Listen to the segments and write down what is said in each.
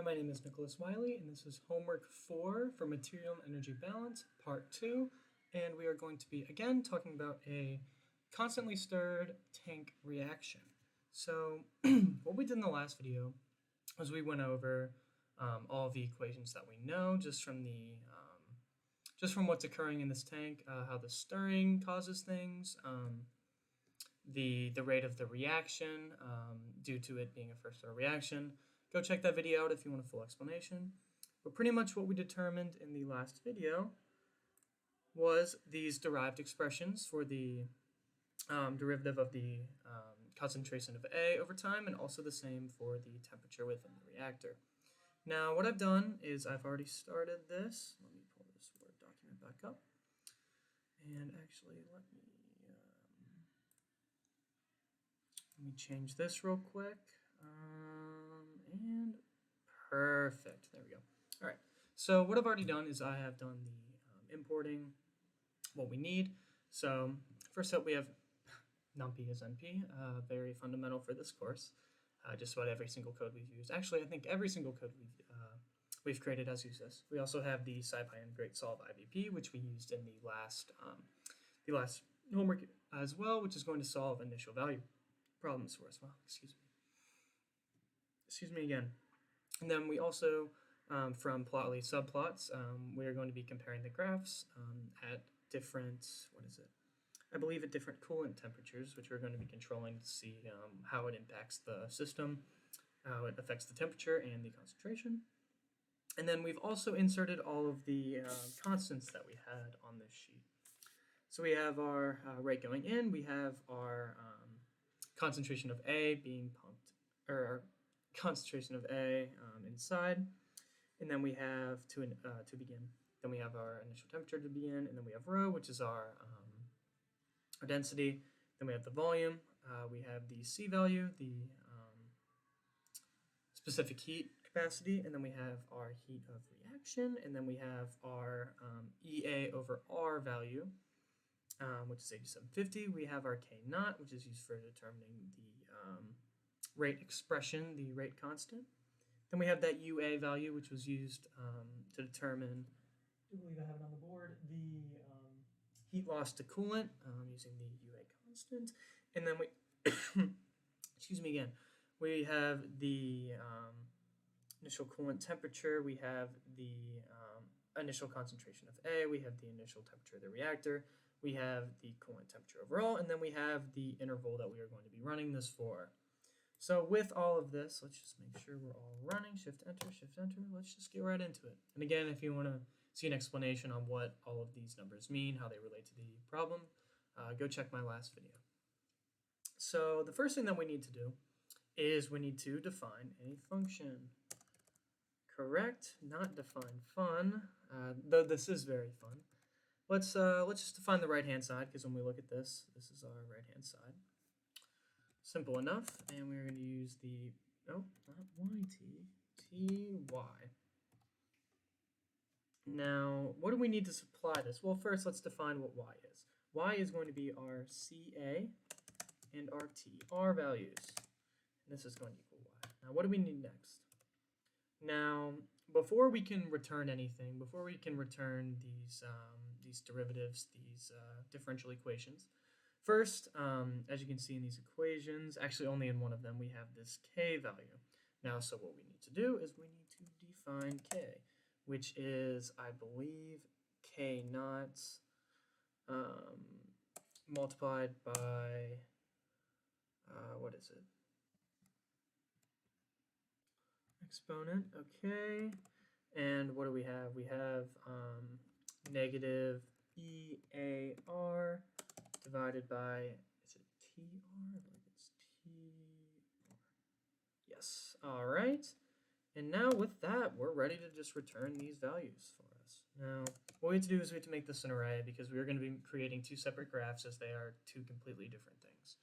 Hi, my name is Nicholas Wiley, and this is homework 4 for Material and Energy Balance, part 2. And we are going to be, again, talking about a constantly stirred tank reaction. So what we did in the last video was we went over all the equations that we know just from what's occurring in this tank, how the stirring causes things, the rate of the reaction due to it being a first order reaction. Go check that video out if you want a full explanation. But pretty much what we determined in the last video was these derived expressions for the derivative of the concentration of A over time, and also the same for the temperature within the reactor. Now what I've done is I've already started this. Let me pull this Word document back up. And actually let me change this real quick. And perfect. There we go. All right. So what I've already done is I have done the importing what we need. So first up we have numpy is np, very fundamental for this course. Just about every single code we've used. Actually, I think every single code we've created has used this. We also have the SciPy integrate solve IVP, which we used in the last homework as well, which is going to solve initial value problems for us. Well, excuse me again. And then we also, from plotly subplots, we are going to be comparing the graphs at different, I believe at different coolant temperatures, which we're going to be controlling to see how it impacts the system, how it affects the temperature and the concentration. And then we've also inserted all of the constants that we had on this sheet. So we have our rate going in, we have our concentration of A being pumped, or our concentration of A inside, and then we have to begin. Then we have our initial temperature to begin, and then we have rho, which is our density. Then we have the volume. We have the C value, the specific heat capacity, and then we have our heat of reaction, and then we have our EA over R value, which is 8750. We have our K naught, which is used for determining the rate expression, the rate constant. Then we have that UA value, which was used to determine, I believe I have it on the board, the heat loss to coolant using the UA constant. And then we, excuse me again, we have the initial coolant temperature, we have the initial concentration of A, we have the initial temperature of the reactor, we have the coolant temperature overall, and then we have the interval that we are going to be running this for. So with all of this, let's just make sure we're all running. Shift enter, let's just get right into it. And again, if you want to see an explanation on what all of these numbers mean, how they relate to the problem, go check my last video. So the first thing that we need to do is we need to define a function. Correct, not define fun, though this is very fun. Let's just define the right-hand side, because when we look at this, this is our right-hand side. Simple enough, and we're going to use the, no, not YT, TY. Now, what do we need to supply this? Well, first, let's define what Y is. Y is going to be our CA and our TR values. And this is going to equal Y. Now, what do we need next? Now, before we can return anything, before we can return these derivatives, these differential equations, first, as you can see in these equations, actually only in one of them, we have this K value. Now, so what we need to do is we need to define K, which is, I believe, K naught multiplied by, what is it? Exponent, okay. And what do we have? We have negative EAR divided by, is it TR? I believe it's TR. Yes, all right. And now with that, we're ready to just return these values for us. Now, what we have to do is we have to make this an array, because we're going to be creating two separate graphs, as they are two completely different things.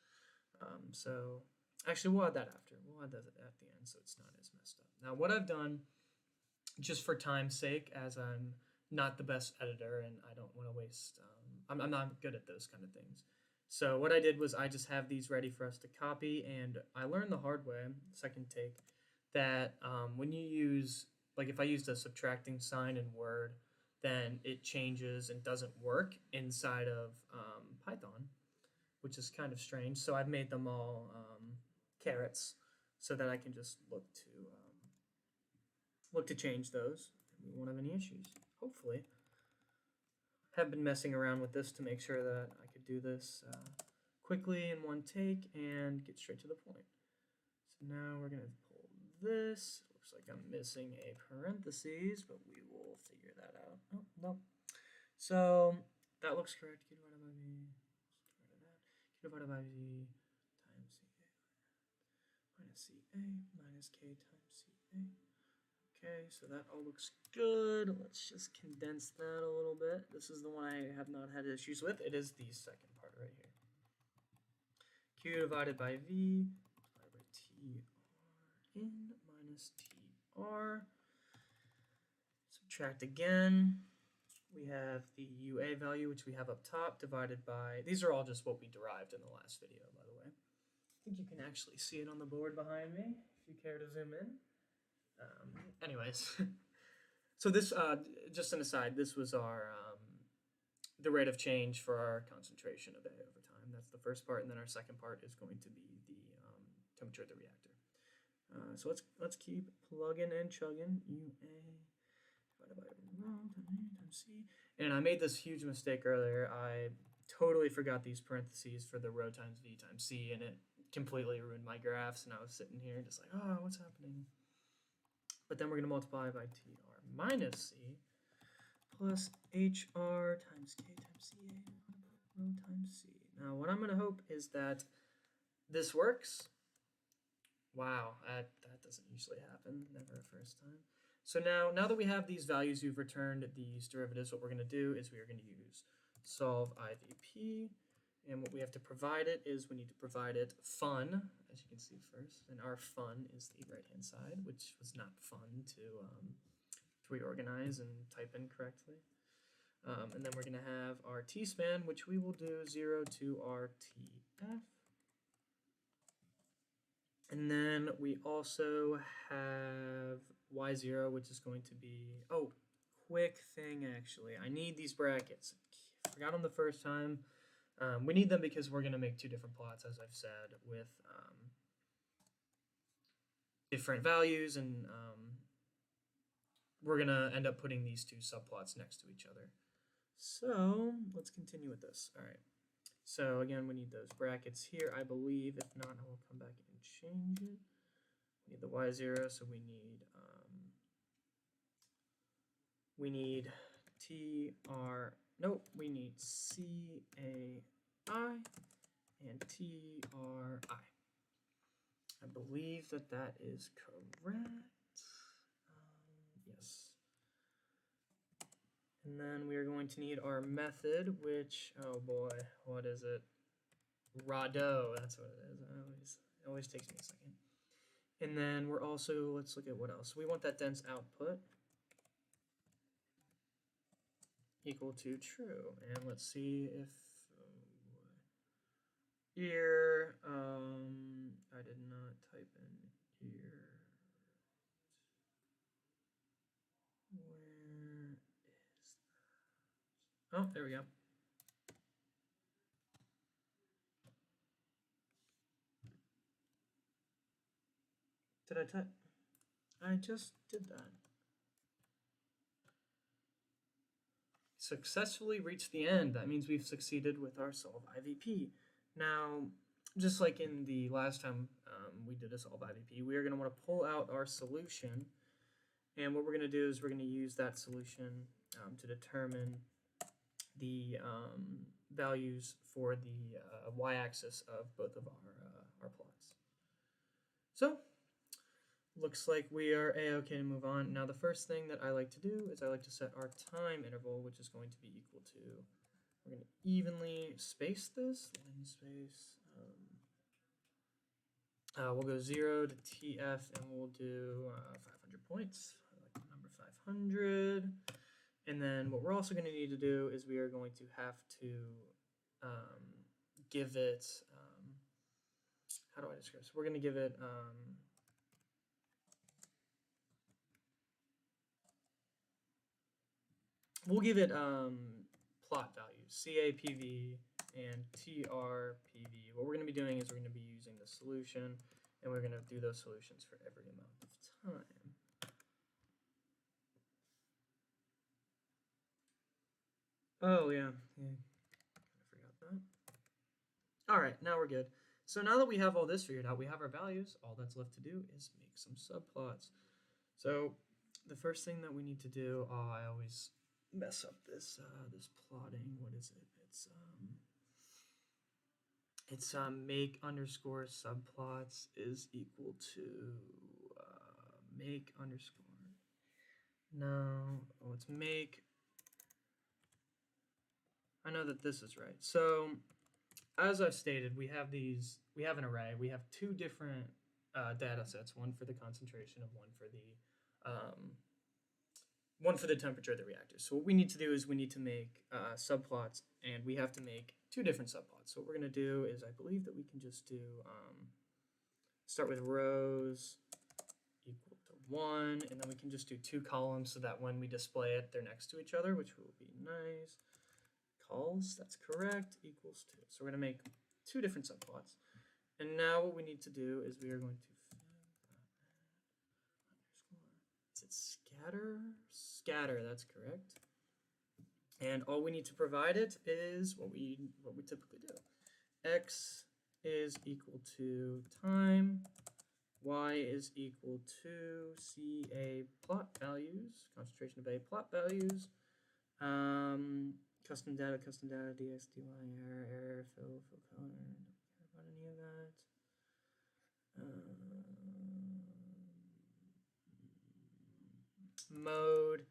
So actually, we'll add that after. We'll add that at the end, so it's not as messed up. Now, what I've done, just for time's sake, as I'm not the best editor and I don't want to waste, I'm not good at those kind of things. So what I did was I just have these ready for us to copy, and I learned the hard way, second take, that when you use, like if I used a subtracting sign in Word, then it changes and doesn't work inside of Python, which is kind of strange. So I've made them all carets so that I can just look to change those. We won't have any issues, hopefully. Have been messing around with this to make sure that I could do this quickly in one take and get straight to the point. So now we're going to pull this. It looks like I'm missing a parentheses, but we will figure that out. Oh, no. So that looks correct. Q divided by V. Q divided by V times CA minus CA minus K times CA. Okay, so that all looks good. Let's just condense that a little bit. This is the one I have not had issues with. It is the second part right here. Q divided by V divided by TR in minus TR. Subtract again. We have the UA value, which we have up top, divided by, these are all just what we derived in the last video, by the way. I think you can actually see it on the board behind me, if you care to zoom in. Anyways, so this, just an aside, this was our, the rate of change for our concentration of A over time. That's the first part, and then our second part is going to be the temperature of the reactor. So let's keep plugging and chugging. UA divided by rho times C. And I made this huge mistake earlier. I totally forgot these parentheses for the rho times V times C, and it completely ruined my graphs, and I was sitting here just like, oh, what's happening? But then we're going to multiply by TR minus C plus HR times K times CA rho times C. Now, what I'm going to hope is that this works. Wow, that doesn't usually happen, never a first time. So now that we have these values, we've returned these derivatives, what we're going to do is we are going to use solve IVP, and what we have to provide it is we need to provide it fun, as you can see first, and our fun is the right-hand side, which was not fun to reorganize and type in correctly. And then we're going to have our T-span, which we will do 0 to our TF. And then we also have Y0, which is going to be, oh, quick thing actually. I need these brackets. I forgot them the first time. We need them because we're going to make two different plots, as I've said, with different values, and we're going to end up putting these two subplots next to each other. So let's continue with this. All right. So again, we need those brackets here, I believe. If not, I will come back and change it. We need the Y0, so we need TR, nope, we need CAI and TRI. I believe that is correct. Yes. And then we are going to need our method, which, oh boy, what is it? Rado, that's what it is. It always takes me a second. And then we're also, let's look at what else. We want that dense output equal to true. And let's see if here, I did not type in here. Where is that? Oh, there we go. Did I type? I just did that. Successfully reached the end. That means we've succeeded with our solve IVP. Now, just like in the last time we did a solve IVP, we are going to want to pull out our solution. And what we're going to do is we're going to use that solution to determine the values for the y-axis of both of our plots. So, looks like we are a-okay to move on. Now the first thing that I like to do is I like to set our time interval, which is going to be equal to, we're going to evenly space this, we'll go 0 to TF, and we'll do 500 points. I like the number 500. And then what we're also going to need to do is we are going to have to give it, how do I describe this? We're going to give it we'll give it plot values, CAPV and TRPV. What we're going to be doing is we're going to be using the solution, and we're going to do those solutions for every amount of time. Oh, yeah. I forgot that. All right, now we're good. So now that we have all this figured out, we have our values. All that's left to do is make some subplots. So the first thing that we need to do, I always mess up this this plotting. What is it? It's make underscore subplots is equal to make underscore. No, oh, it's make. I know that this is right. So as I've stated, we have an array. We have two different data sets, one for the concentration and one for the temperature of the reactor. So what we need to do is we need to make subplots, and we have to make two different subplots. So what we're going to do is, I believe that we can just do start with rows equal to 1, and then we can just do 2 columns so that when we display it, they're next to each other, which will be nice. Calls, that's correct, equals 2. So we're going to make two different subplots. And now what we need to do is we are going to is it scatter? Scatter, that's correct. And all we need to provide it is what we typically do. X is equal to time, y is equal to CA plot values, concentration of A plot values, custom data, dx, dy, error, fill color, don't care about any of that. Mode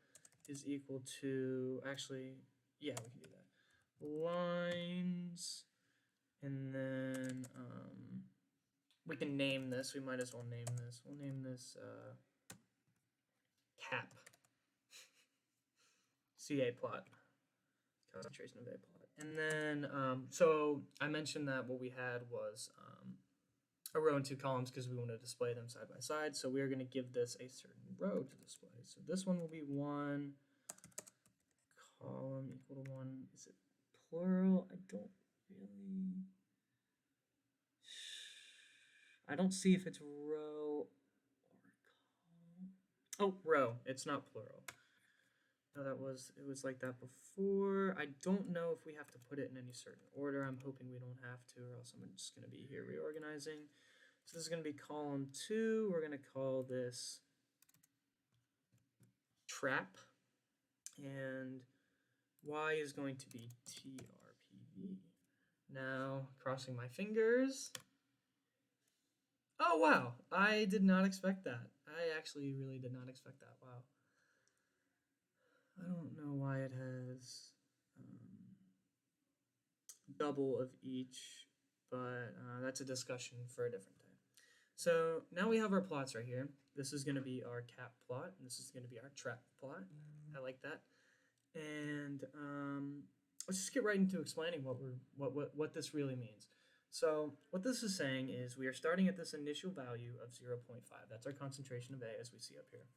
is equal to, actually, yeah, we can do that. Lines, and then we can name this. We might as well name this. We'll name this cap. CA plot. Concentration of A plot. And then, so I mentioned that what we had was a row and 2 columns because we want to display them side by side. So we are going to give this a certain row to display. So this one will be 1 column equal to 1. Is it plural? I don't see if it's row or column. Oh, row. It's not plural. No, it was like that before. I don't know if we have to put it in any certain order. I'm hoping we don't have to, or else I'm just going to be here reorganizing. So this is going to be column 2. We're going to call this trap, and y is going to be TRPV. Now, crossing my fingers. Oh, wow. I did not expect that. I actually really did not expect that. Wow. I don't know why it has double of each, but that's a discussion for a different time. So now we have our plots right here. This is going to be our cap plot, and this is going to be our trap plot. I like that. And let's just get right into explaining what this really means. So what this is saying is we are starting at this initial value of 0.5. That's our concentration of A, as we see up here.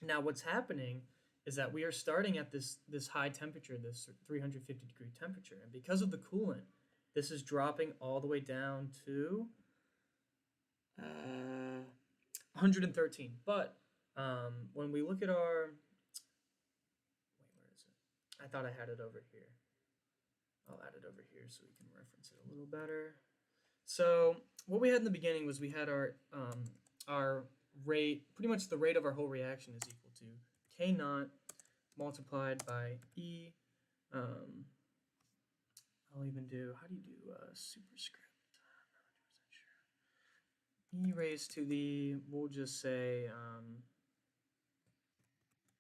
Now what's happening is that we are starting at this high temperature, this 350 degree temperature, and because of the coolant, this is dropping all the way down to 113. But when we look at our, where is it? I thought I had it over here. I'll add it over here so we can reference it a little better. So what we had in the beginning was we had our rate, pretty much the rate of our whole reaction is equal to K naught multiplied by E. I'll even do, how do you do superscript? I'm not 100% sure. E raised to the, we'll just say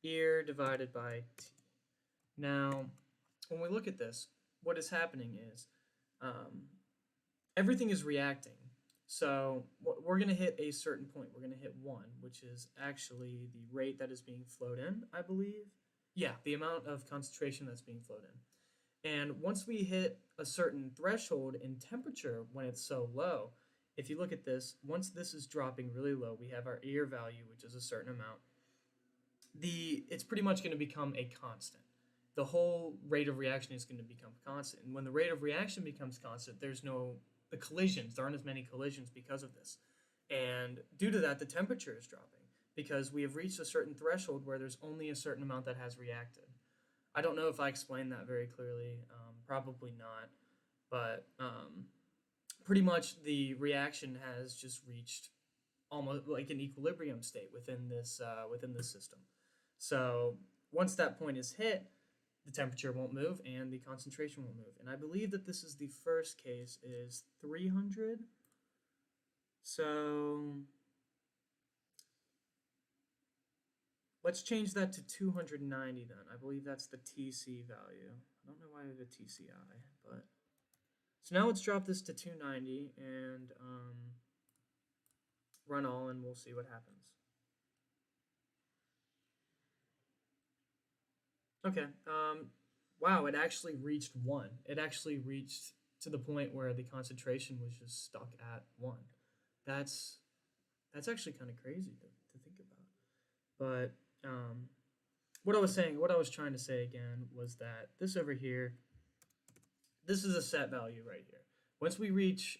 ear divided by T. Now, when we look at this, what is happening is everything is reacting. So we're going to hit a certain point. We're going to hit 1, which is actually the rate that is being flowed in, I believe. Yeah, the amount of concentration that's being flowed in. And once we hit a certain threshold in temperature when it's so low, if you look at this, once this is dropping really low, we have our ear value, which is a certain amount. it's pretty much going to become a constant. The whole rate of reaction is going to become constant. And when the rate of reaction becomes constant, the collisions, there aren't as many collisions because of this. And due to that, the temperature is dropping because we have reached a certain threshold where there's only a certain amount that has reacted. I don't know if I explained that very clearly. Probably not. But pretty much the reaction has just reached almost like an equilibrium state within this system. So once that point is hit, the temperature won't move and the concentration won't move. And I believe that this is the first case is 300. So let's change that to 290 then. I believe that's the TC value. I don't know why I have a TCI, but so now let's drop this to 290 and run all, and we'll see what happens. Okay. Wow, it actually reached 1. It actually reached to the point where the concentration was just stuck at 1. That's actually kind of crazy to think about. But what I was trying to say again was that this over here, this is a set value right here. Once we reach,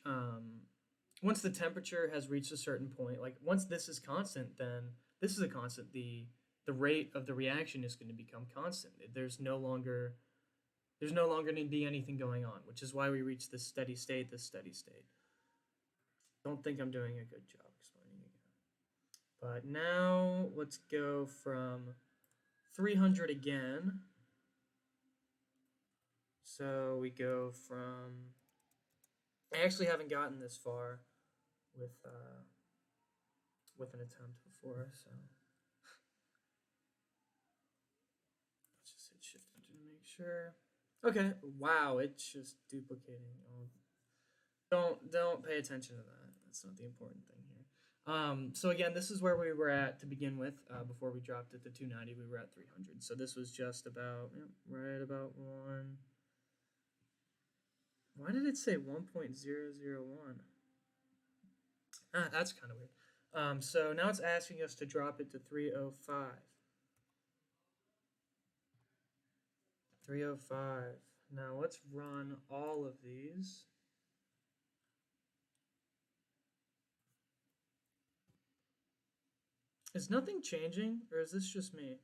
once the temperature has reached a certain point, like once this is constant, then this is a constant. The rate of the reaction is going to become constant. There's no longer going to be anything going on, which is why we reach this steady state. Don't think I'm doing a good job explaining again. But now let's go from 300 again. So we go from, I actually haven't gotten this far with an attempt before, so let's just hit shift to make sure. Okay, wow, it's just duplicating. Don't pay attention to that. That's not the important thing here. So again, this is where we were at to begin with. Before we dropped it to 290, we were at 300. So this was just about right about 1. Why did it say 1.001? That's kind of weird. So now it's asking us to drop it to 305. 305. Now let's run all of these. Is nothing changing, or is this just me?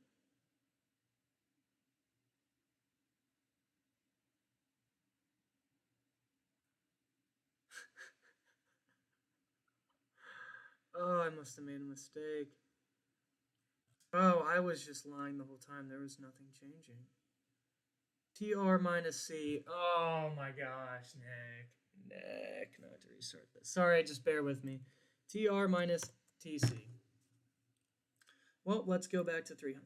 Oh, I must have made a mistake. Oh, I was just lying the whole time. There was nothing changing. TR minus C. Oh my gosh, Nick, no, I have to restart this. Sorry, just bear with me. TR minus TC. Well, let's go back to 300.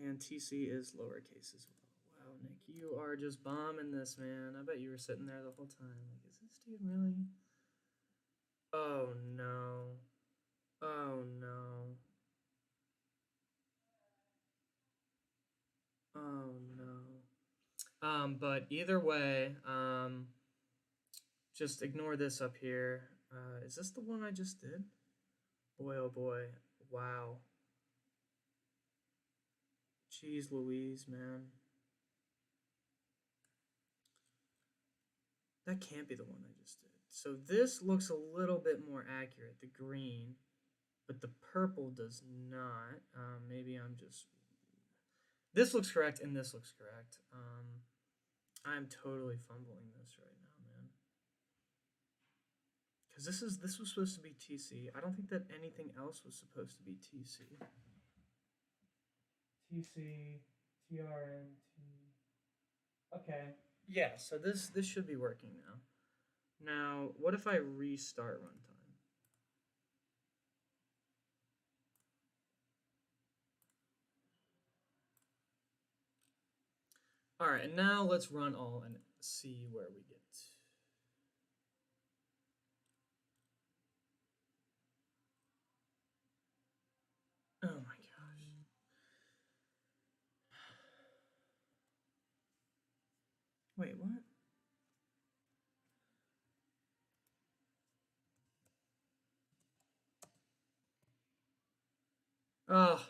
And TC is lowercase as well. Wow, Nick, you are just bombing this, man. I bet you were sitting there the whole time. Like, is this dude really? Oh no. Oh no. Oh no. But either way, just ignore this up here. Is this the one I just did? Boy, oh boy. Wow. Jeez Louise, man. That can't be the one I just did. So this looks a little bit more accurate, the green, but the purple does not. Maybe I'm just... This looks correct and this looks correct. I'm totally fumbling this right now, man. Because this was supposed to be TC. I don't think that anything else was supposed to be TC. TC, TRN, T. Okay. Yeah, so this should be working now. Now, what if I restart runtime? All right, and now let's run all and see where we get. Oh my gosh. Wait, what? Oh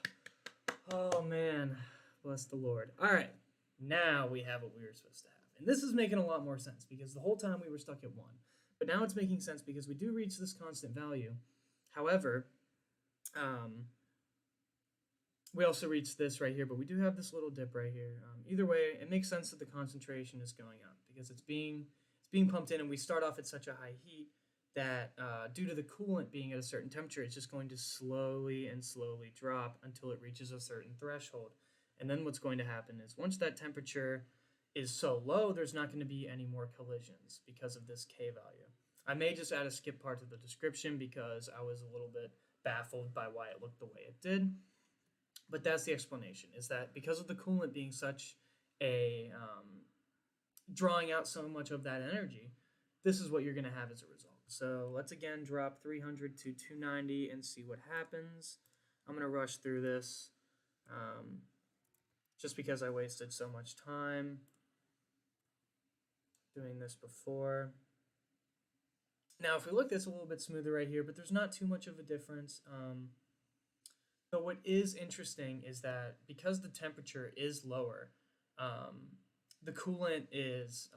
man, bless the Lord. All right, now we have what we were supposed to have. And this is making a lot more sense because the whole time we were stuck at 1. But now it's making sense because we do reach this constant value. However, we also reach this right here, but we do have this little dip right here. Either way, it makes sense that the concentration is going up because it's being pumped in, and we start off at such a high heat that due to the coolant being at a certain temperature, it's just going to slowly and slowly drop until it reaches a certain threshold. And then what's going to happen is once that temperature is so low, there's not going to be any more collisions because of this K value. I may just add a skip part to the description because I was a little bit baffled by why it looked the way it did. But that's the explanation, is that because of the coolant being such a drawing out so much of that energy, this is what you're going to have as a result. So let's again drop 300 to 290 and see what happens. I'm going to rush through this just because I wasted so much time doing this before. Now, if we look, this a little bit smoother right here, but there's not too much of a difference. But what is interesting is that because the temperature is lower, the coolant is,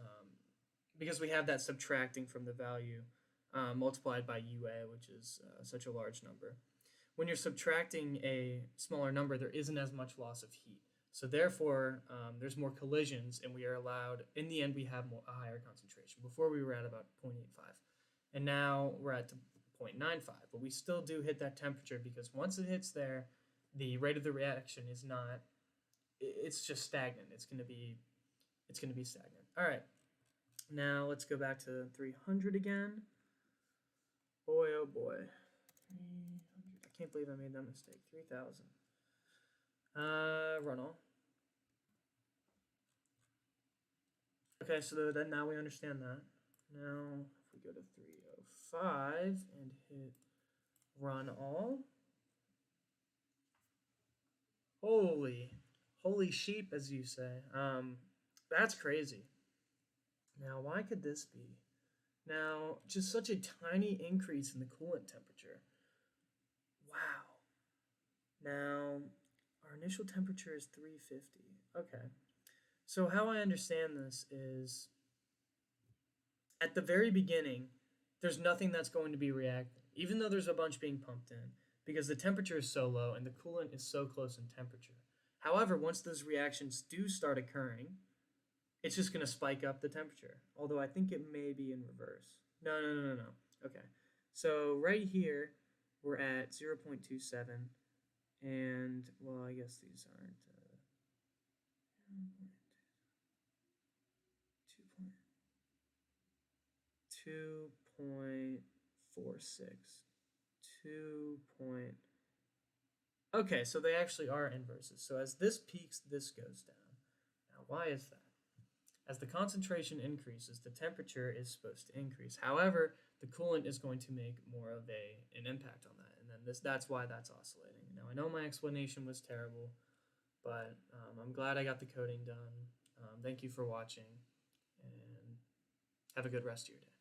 because we have that subtracting from the value multiplied by UA, which is such a large number. When you're subtracting a smaller number, there isn't as much loss of heat. So therefore, there's more collisions, and we are allowed, in the end, we have a higher concentration. Before we were at about 0.85, and now we're at 0.95, but we still do hit that temperature because once it hits there, the rate of the reaction is not, it's just stagnant. It's going to be stagnant. All right, now let's go back to 300 again. Boy, oh boy. 300. I can't believe I made that mistake. 3,000. Run all. Okay, so then now we understand that. Now, if we go to 305 and hit run all. Holy sheep, as you say. That's crazy. Now, why could this be? Now, just such a tiny increase in the coolant temperature. Wow. Now, our initial temperature is 350. Okay. So how I understand this is at the very beginning, there's nothing that's going to be reacting, even though there's a bunch being pumped in, because the temperature is so low and the coolant is so close in temperature. However, once those reactions do start occurring, it's just going to spike up the temperature, although I think it may be in reverse. No. Okay. So right here, we're at 0.27, and, well, I guess these aren't... 2.46. 2. Okay, so they actually are inverses. So as this peaks, this goes down. Now, why is that? As the concentration increases, the temperature is supposed to increase. However, the coolant is going to make more of an impact on that, and then that's why that's oscillating. Now, I know my explanation was terrible, but I'm glad I got the coding done. Thank you for watching, and have a good rest of your day.